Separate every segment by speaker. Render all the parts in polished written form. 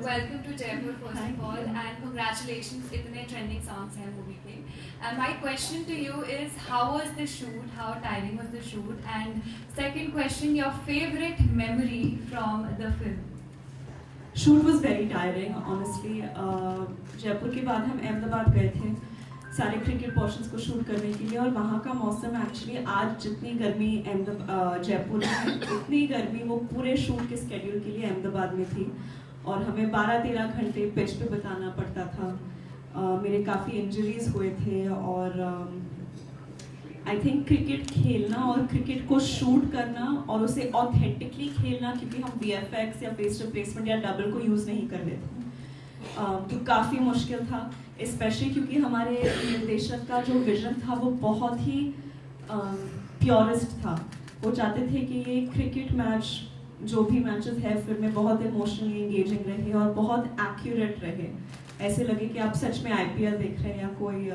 Speaker 1: Welcome to Jaipur first of all, and congratulations, इतने trending songs हैं movie के. And my question to you is, how was the shoot? How tiring was the shoot? And second question, your favorite memory from the film?
Speaker 2: Shoot was very tiring honestly. Jaipur के बाद हम अहमदाबाद गए थे सारे cricket portions को shoot करने के लिए, और वहाँ का मौसम एक्चुअली आज जितनी गर्मी जयपुर में उतनी गर्मी वो पूरे शूट के स्केड्यूल के लिए अहमदाबाद में थी, और हमें 12-13 घंटे पिच पे बिताना पड़ता था. मेरे काफ़ी इंजरीज हुए थे, और आई थिंक क्रिकेट खेलना और क्रिकेट को शूट करना और उसे ऑथेंटिकली खेलना, क्योंकि हम VFX या फेस रिप्लेसमेंट या डबल को यूज़ नहीं कर रहे थे, तो काफ़ी मुश्किल था. स्पेशली क्योंकि हमारे निर्देशक का जो विजन था वो बहुत ही प्योरिस्ट था. वो चाहते थे कि ये क्रिकेट मैच, जो भी मैचेस है फिल्म में, बहुत इमोशनली एंगेजिंग रहे और बहुत एक्यूरेट रहे. ऐसे लगे कि आप सच में IPL देख रहे हैं या कोई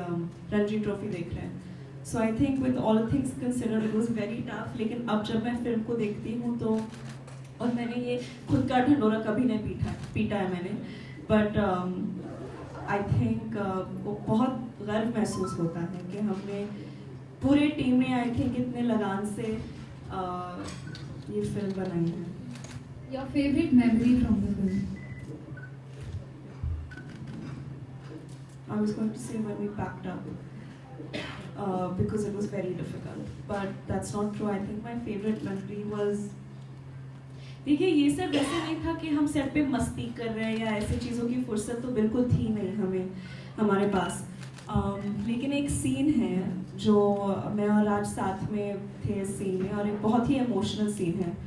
Speaker 2: रणजी ट्रॉफी देख रहे हैं. So I think with all things considered it was very tough. लेकिन अब जब मैं फिल्म को देखती हूँ तो, और मैंने ये खुद का ढंडोरा कभी नहीं पीटा है मैंने, बट आई थिंक वो बहुत गर्व महसूस होता है कि हमने पूरे टीम ने आई थिंक इतने लगान से ये फिल्म बनाई है.
Speaker 1: Your favorite memory from the film?
Speaker 2: I was going to say when we packed up, because it was very difficult, but that's not true. I think my favorite memory was, देखिए ये सब ऐसे नहीं था कि हम सेट पे मस्ती कर रहे हैं या ऐसी चीज़ों की फुर्सत तो बिल्कुल थी नहीं हमारे पास. लेकिन एक सीन है जो मैं और राज साथ में थे इस सीन में, और एक बहुत ही इमोशनल सीन है,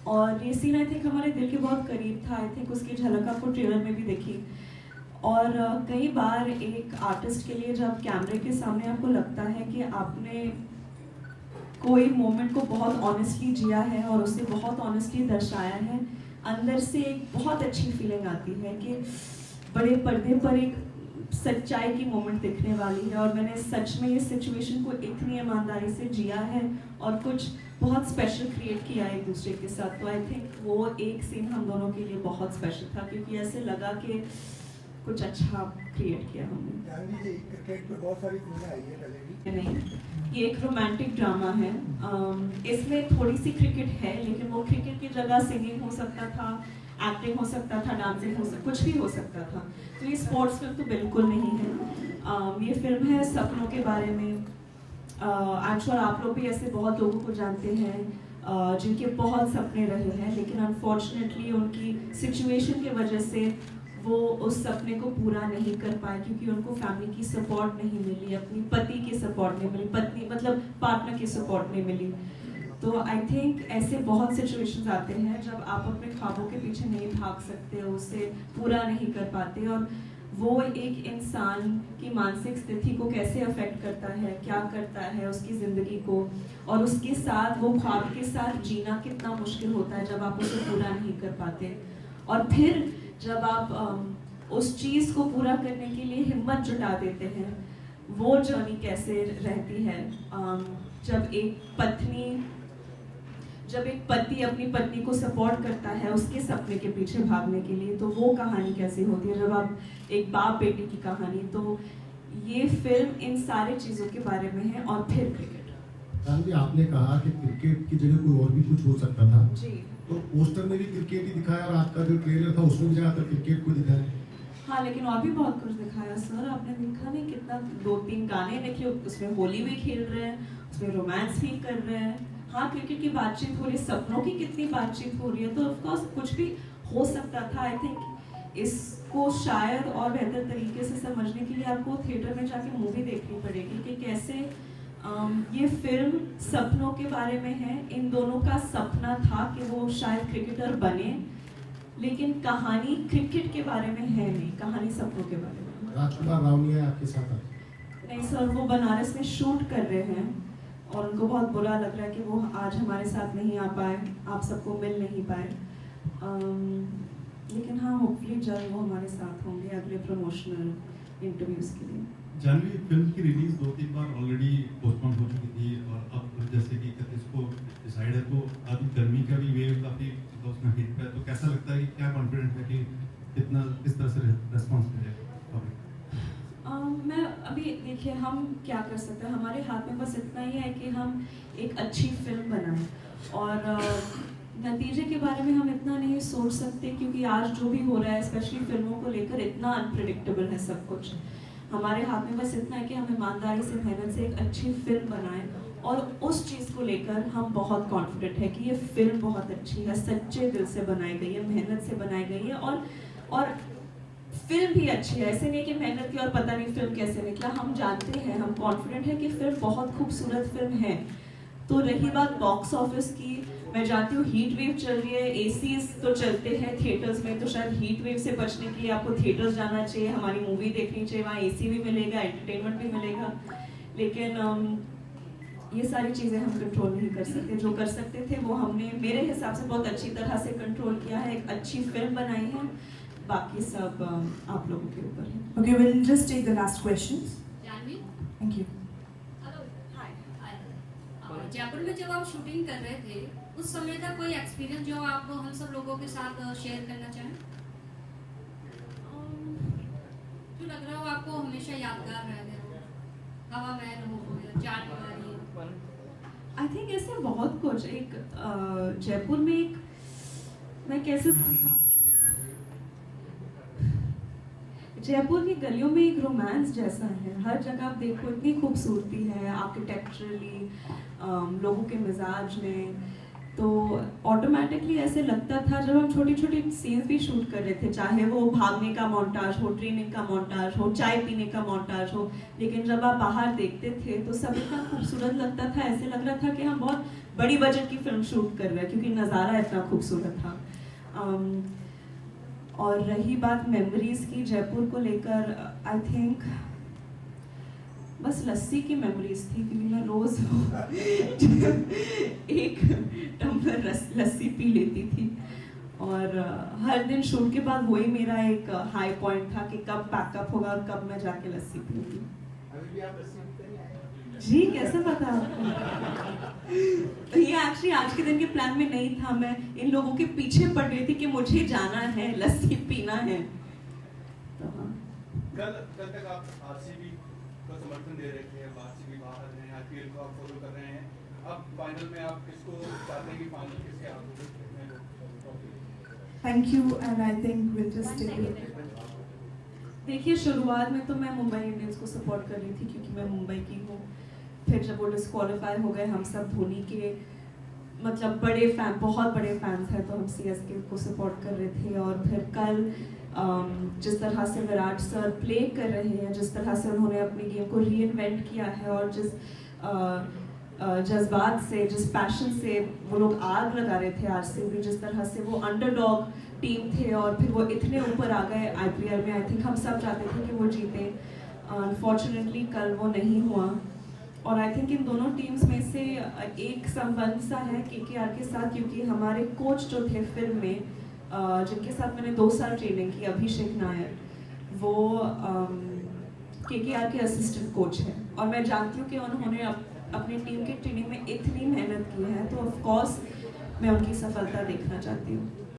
Speaker 2: और ये सीन आई थिंक हमारे दिल के बहुत करीब था. आई थिंक उसकी झलक आपको ट्रेलर में भी देखी. और कई बार एक आर्टिस्ट के लिए जब कैमरे के सामने आपको लगता है कि आपने कोई मोमेंट को बहुत ऑनेस्टली जिया है और उसे बहुत ऑनेस्टली दर्शाया है, अंदर से एक बहुत अच्छी फीलिंग आती है कि बड़े पर्दे पर एक सच्चाई की मोमेंट दिखने वाली है, और मैंने सच में ये सिचुएशन को इतनी ईमानदारी से जिया है और कुछ बहुत स्पेशल क्रिएट किया है एक दूसरे के साथ. तो आई थिंक वो एक सीन हम दोनों के लिए बहुत स्पेशल था, क्योंकि ऐसे लगा कि कुछ अच्छा क्रिएट किया हमने.
Speaker 3: क्रिकेट में बहुत सारी फिल्में आई है पहले भी.
Speaker 2: नहीं, ये एक रोमांटिक ड्रामा है. इसमें थोड़ी सी क्रिकेट है, लेकिन वो क्रिकेट की जगह सिंगिंग हो सकता था, एक्टिंग हो सकता था, डांसिंग हो सकता, कुछ भी हो सकता था. तो ये स्पोर्ट्स फिल्म तो बिल्कुल नहीं है. ये फिल्म है सपनों के बारे में. एक्चुअल आप लोग भी ऐसे बहुत लोगों को जानते हैं जिनके बहुत सपने रहे हैं, लेकिन अनफॉर्चुनेटली उनकी सिचुएशन की वजह से वो उस सपने को पूरा नहीं कर पाए, क्योंकि उनको फैमिली की सपोर्ट नहीं मिली, अपनी पति की सपोर्ट नहीं मिली, पत्नी मतलब पार्टनर की सपोर्ट नहीं मिली. तो आई थिंक ऐसे बहुत सिचुएशंस आते हैं जब आप अपने ख्वाबों के पीछे नहीं भाग सकते, उसे पूरा नहीं कर पाते, और वो एक इंसान की मानसिक स्थिति को कैसे अफेक्ट करता है, क्या करता है उसकी ज़िंदगी को, और उसके साथ वो ख्वाब के साथ जीना कितना मुश्किल होता है जब आप उसे पूरा नहीं कर पाते. और फिर जब आप उस चीज़ को पूरा करने के लिए हिम्मत जुटा देते हैं, वो जर्नी कैसे रहती है. जब एक पति अपनी पत्नी को सपोर्ट करता है उसके सपने के पीछे भागने के लिए, तो वो कहानी कैसी होती है. जब आप एक बाप बेटी की कहानी, तो ये फिल्म इन सारी चीज़ों के बारे में है. और फिर क्रिकेट.
Speaker 3: जानवी, आपने कहा कि क्रिकेट की जगह कोई और भी कुछ हो सकता था.
Speaker 2: जी.
Speaker 3: तो पोस्टर में भी क्रिकेट ही दिखाया, और आपका जो ट्रेलर था उसमें भी ज़्यादातर क्रिकेट को दिखाया.
Speaker 2: हाँ, लेकिन और भी बहुत कुछ दिखाया सर. आपने देखा नहीं कितना 2-3 गाने देखे, उसमें होली भी खेल रहे हैं, उसमें रोमांस भी कर रहे हैं. हाँ, क्रिकेट की बातचीत हो रही है, सपनों की कितनी बातचीत हो रही है, तो ऑफकोर्स कुछ भी हो सकता था. आई थिंक इसको शायद और बेहतर तरीके से समझने के लिए आपको थिएटर में जाके मूवी देखनी पड़ेगी कि कैसे ये फिल्म सपनों के बारे में है. इन दोनों का सपना था कि वो शायद क्रिकेटर बने, लेकिन कहानी क्रिकेट के बारे में है नहीं, कहानी सपनों के बारे में.
Speaker 3: राजकुमार रावनी है आपके साथ?
Speaker 2: नहीं सर, वो बनारस में शूट कर रहे हैं और उनको बहुत बुरा लग रहा है कि वो आज हमारे साथ नहीं आ पाए, आप सबको मिल नहीं पाए. लेकिन हाँ, होपफुली जल्द वो हमारे साथ होंगे अगले प्रमोशनल इंटरव्यूज के लिए.
Speaker 4: जानवी, फिल्म की रिलीज 2-3 बार ऑलरेडी पोस्टपोन हो चुकी थी, और अब जैसे कि 31 को डिसाइड है, तो अभी गर्मी का भी वेव काफ़ी मतलब उसमें हिट पे है, तो कैसा लगता है कि क्या कॉन्फिडेंट है कि कितना किस तरह से रेस्पॉन्स मिलेगा पब्लिक?
Speaker 2: मैं अभी देखिए हम क्या कर सकते हैं, हमारे हाथ में बस इतना ही है कि हम एक अच्छी फिल्म बनाएं और नतीजे के बारे में हम इतना नहीं सोच सकते क्योंकि आज जो भी हो रहा है स्पेशली फिल्मों को लेकर इतना अनप्रिडिक्टेबल है सब कुछ। हमारे हाथ में बस इतना है कि हम ईमानदारी से मेहनत से एक अच्छी फिल्म बनाएं और उस चीज़ को लेकर हम बहुत कॉन्फिडेंट है कि ये फिल्म बहुत अच्छी है, सच्चे दिल से बनाई गई है, मेहनत से बनाई गई है और फिल्म भी अच्छी है। ऐसे नहीं कि मेहनत की और पता नहीं फिल्म कैसे निकला, हम जानते हैं, हम कॉन्फिडेंट है कि फिल्म बहुत खूबसूरत फिल्म है। तो रही बात बॉक्स ऑफिस की, मैं जानती हूँ हीट वेव चल रही है, एसीज तो चलते हैं थिएटर्स में, तो शायद हीट वेव से बचने के लिए आपको थिएटर्स जाना चाहिए, हमारी मूवी देखनी चाहिए, वहाँ एसी भी मिलेगा, एंटरटेनमेंट भी मिलेगा। लेकिन ये सारी चीज़ें हम कंट्रोल नहीं कर सकते। जो कर सकते थे वो हमने मेरे हिसाब से बहुत अच्छी तरह से कंट्रोल किया है, एक अच्छी फिल्म बनाई है, बाकी सब आप लोगों के ऊपर है।
Speaker 5: Okay, we'll just take the last questions.
Speaker 6: Janhvi,
Speaker 5: Thank you.
Speaker 6: Hello, hi. Jaipur में जब आप शूटिंग कर रहे थे उस समय का कोई एक्सपीरियंस जो आप हम सब लोगों के साथ शेयर करना चाहें? जो लग रहा हो आपको हमेशा यादगार रह गया हो, हवा महल हो गया, चाट वाली।
Speaker 2: आई थिंक ऐसे बहुत कुछ, एक जयपुर में एक, मैं कैसे जयपुर की गलियों में एक रोमांस जैसा है, हर जगह आप देखो इतनी खूबसूरती है आर्किटेक्चरली, लोगों के मिजाज में, तो ऑटोमेटिकली ऐसे लगता था जब हम छोटी छोटी सीन्स भी शूट कर रहे थे, चाहे वो भागने का मोन्टाज हो, ट्रेनिंग का मोन्टाज हो, चाय पीने का मोन्टाज हो, लेकिन जब आप बाहर देखते थे तो सब इतना खूबसूरत लगता था, ऐसे लग रहा था कि हम बहुत बड़ी बजट की फिल्म शूट कर रहे हैं क्योंकि नज़ारा इतना खूबसूरत था। और रही बात मेमोरीज की जयपुर को लेकर, आई थिंक बस लस्सी की मेमोरीज थी क्योंकि मैं रोज एक टम्बलर लस्सी पी लेती थी और हर दिन शूट के बाद वही मेरा एक हाई पॉइंट था कि कब पैकअप होगा और कब मैं जाके लस्सी पीऊंगी। जी कैसे पता आपको? ये एक्चुअली आज के दिन के प्लान में नहीं था, मैं इन लोगों के पीछे पड़ रही थी कि मुझे जाना है, लस्सी पीना है। तो हाँ,
Speaker 7: कल तक आप आरसीबी को समर्थन दे रहे थे, अब आरसीबी बाहर हैं, आईपीएल को आप फॉलो कर रहे हैं, अब फाइनल में आप किसको चाहते हैं कि फाइनल किसके हाथ में?
Speaker 5: Thank you, and I think we'll just take it.
Speaker 2: देखिए शुरुआत में तो मैं मुंबई इंडियंस को सपोर्ट कर रही थी क्योंकि मैं मुंबई की हूँ, फिर जब वो डिस्क्वालीफाई हो गए, हम सब धोनी के मतलब बड़े फैन, बहुत बड़े फैंस हैं, तो हम सीएसके को सपोर्ट कर रहे थे। और फिर कल जिस तरह से विराट सर प्ले कर रहे हैं, जिस तरह से उन्होंने अपनी गेम को रीइन्वेंट किया है और जिस जज्बात से, जिस पैशन से वो लोग आग लगा रहे थे आरसीबी, जिस तरह से वो अंडरडॉग टीम थे और फिर वो इतने ऊपर आ गए आईपीएल में, आई थिंक हम सब चाहते थे कि वो जीते। अनफॉर्चुनेटली कल वो नहीं हुआ और आई थिंक इन दोनों टीम्स में से एक संबंध सा है केकेआर के साथ, क्योंकि हमारे कोच जो थे फिल्म में जिनके साथ मैंने 2 साल ट्रेनिंग की, अभिषेक नायर, वो केकेआर के असिस्टेंट कोच है और मैं जानती हूँ कि उन्होंने अपनी टीम के ट्रेनिंग में इतनी मेहनत की है, तो ऑफ कोर्स मैं उनकी सफलता देखना चाहती हूँ।